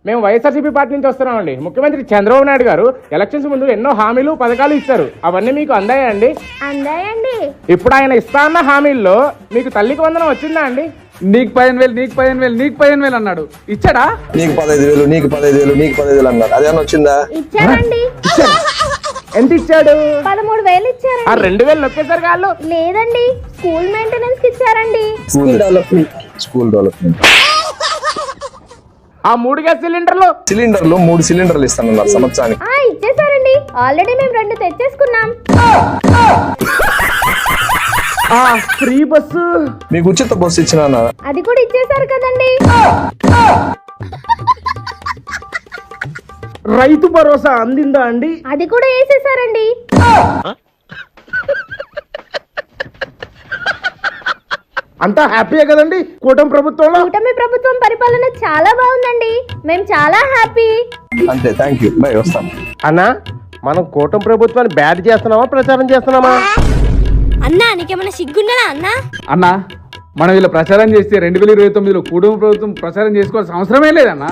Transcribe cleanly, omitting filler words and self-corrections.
మేము వైఎస్ఆర్సీపీ పార్టీ నుంచి వస్తున్నామండి. ముఖ్యమంత్రి చంద్రబాబు నాయుడు గారు ఎలక్షన్స్ ముందు ఎన్నో హామీలు పథకాలు ఇచ్చారు. అవన్నీ మీకు అందాయండి? అందాయండి. ఇప్పుడు ఆయన ఇస్తా అన్న హామీల్లో మీకు తల్లికి వందనం వచ్చిందా అండి? నీకు 15,000 నీకు 15,000 నీకు 15,000 అన్నాడు. ఇచ్చాడా? నీకు 15,000 నీకు 15,000 నీకు 15,000 అన్నాడు. అదేమన్నా వచ్చిందా? ఇచ్చారండి. ఎంత ఇచ్చాడు? 13,000 ఇచ్చారు. ఆ 2,000 నొక్కేసారు కాళ్ళు. లేదండి, స్కూల్ మెయింటెనెన్స్ కి ఇచ్చారండి. School development. ఆ 3 గ్యాస్ సిలిండర్లు 3 సిలిండర్లు ఇస్తానన్నారు సంవత్సరానికి. ఇచ్చేసారండి. ఆల్రెడీ మేము 2 తెచ్చేసుకున్నాం. ఫ్రీ బస్సు, మీకు ఉచిత బస్సు ఇచ్చిన అది కూడా ఇచ్చేసారు కదండి. రైతు భరోసా అందిందా అండి? అది కూడా వేసేసారండి. అంతా హ్యాపీయే కదండి కూటమి ప్రభుత్వంలో? కూటమి ప్రభుత్వం పరిపాలన చాలా బాగుందండి. మేము చాలా హ్యాపీ. అంతే. Thank you. బై. వస్తాం. అన్నా, మనం కూటమి ప్రభుత్వాన్ని బ్యాడ్ చేస్తున్నామా ప్రచారం చేస్తున్నామా? అన్నా, నీకేమైనా సిగ్గున్నదా అన్నా? అన్నా, మనం ఇలా ప్రచారం చేస్తే 2029లో కుటుంబ ప్రభుత్వం ప్రచారం చేసుకోవాల్సిన అవసరమే లేదన్నా.